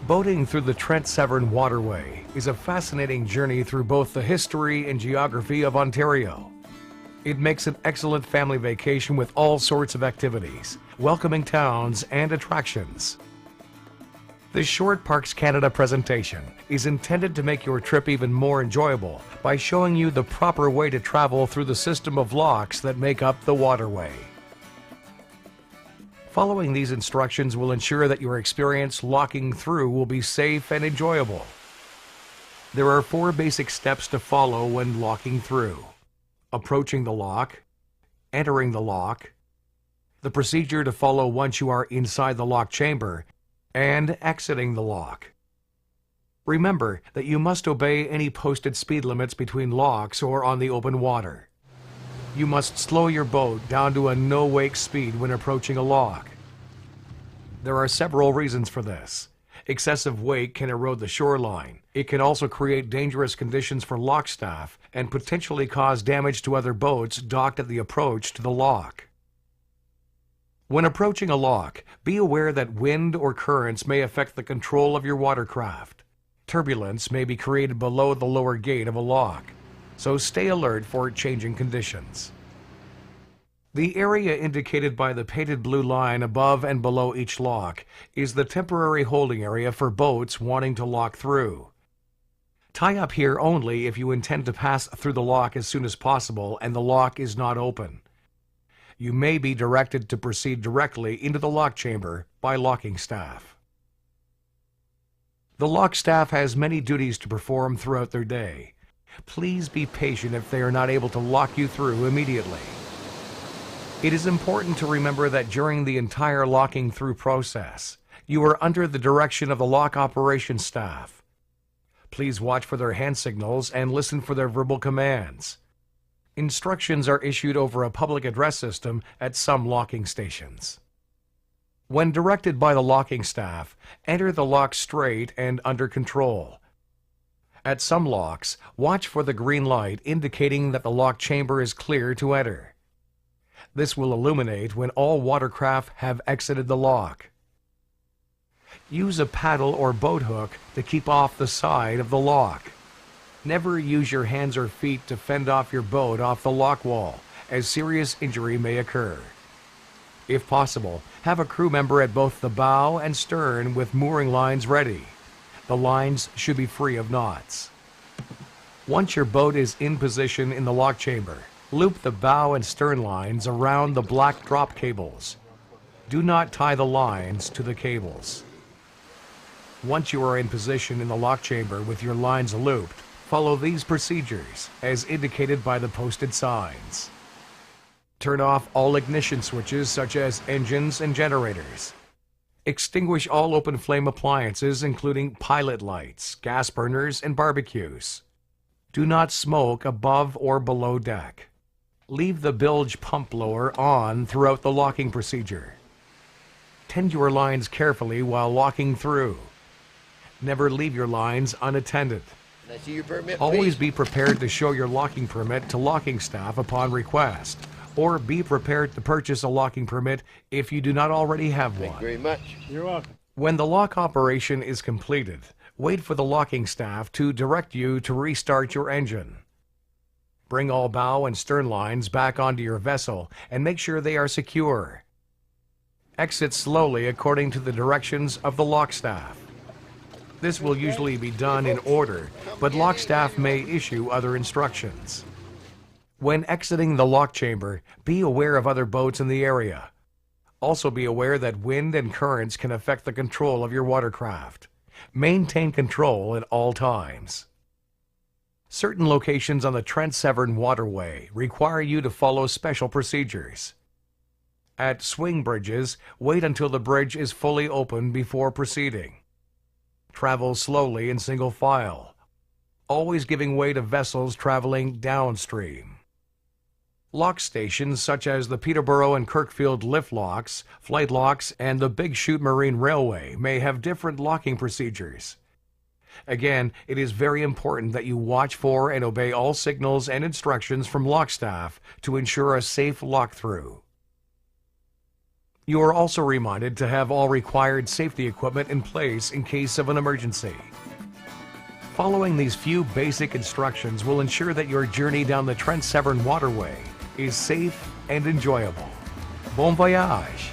Boating through the Trent-Severn Waterway is a fascinating journey through both the history and geography of Ontario. It makes an excellent family vacation with all sorts of activities, welcoming towns and attractions. This short Parks Canada presentation is intended to make your trip even more enjoyable by showing you the proper way to travel through the system of locks that make up the waterway. Following these instructions will ensure that your experience locking through will be safe and enjoyable. There are 4 basic steps to follow when locking through: approaching the lock, entering the lock, the procedure to follow once you are inside the lock chamber, and exiting the lock. Remember that you must obey any posted speed limits between locks or on the open water. You must slow your boat down to a no-wake speed when approaching a lock. There are several reasons for this. Excessive wake can erode the shoreline. It can also create dangerous conditions for lock staff and potentially cause damage to other boats docked at the approach to the lock. When approaching a lock, be aware that wind or currents may affect the control of your watercraft. Turbulence may be created below the lower gate of a lock, so stay alert for changing conditions. The area indicated by the painted blue line above and below each lock is the temporary holding area for boats wanting to lock through. Tie up here only if you intend to pass through the lock as soon as possible and the lock is not open. You may be directed to proceed directly into the lock chamber by locking staff. The lock staff has many duties to perform throughout their day. Please be patient if they are not able to lock you through immediately. It is important to remember that during the entire locking through process, you are under the direction of the lock operations staff. Please watch for their hand signals and listen for their verbal commands. Instructions are issued over a public address system at some locking stations. When directed by the locking staff, enter the lock straight and under control. At some locks, watch for the green light indicating that the lock chamber is clear to enter. This will illuminate when all watercraft have exited the lock. Use a paddle or boat hook to keep off the side of the lock. Never use your hands or feet to fend off your boat off the lock wall, as serious injury may occur. If possible, have a crew member at both the bow and stern with mooring lines ready. The lines should be free of knots. Once your boat is in position in the lock chamber, loop the bow and stern lines around the black drop cables. Do not tie the lines to the cables. Once you are in position in the lock chamber with your lines looped, follow these procedures as indicated by the posted signs. Turn off all ignition switches such as engines and generators. Extinguish all open flame appliances including pilot lights, gas burners, and barbecues. Do not smoke above or below deck. Leave the bilge pump blower on throughout the locking procedure. Tend your lines carefully while locking through. Never leave your lines unattended. Can I see your permit, Always please? be prepared to show your locking permit to locking staff upon request, or be prepared to purchase a locking permit if you do not already have Thank you one. very much. You're welcome. When the lock operation is completed, wait for the locking staff to direct you to restart your engine. Bring all bow and stern lines back onto your vessel and make sure they are secure. Exit slowly according to the directions of the lock staff. This will usually be done in order, but lock staff may issue other instructions. When exiting the lock chamber, be aware of other boats in the area. Also be aware that wind and currents can affect the control of your watercraft. Maintain control at all times. Certain locations on the Trent-Severn Waterway require you to follow special procedures. At swing bridges, wait until the bridge is fully open before proceeding. Travel slowly in single file, always giving way to vessels traveling downstream. Lock stations such as the Peterborough and Kirkfield lift locks, flight locks, and the Big Chute Marine Railway may have different locking procedures. Again, it is very important that you watch for and obey all signals and instructions from lock staff to ensure a safe lock through. You are also reminded to have all required safety equipment in place in case of an emergency. Following these few basic instructions will ensure that your journey down the Trent-Severn Waterway is safe and enjoyable. Bon voyage!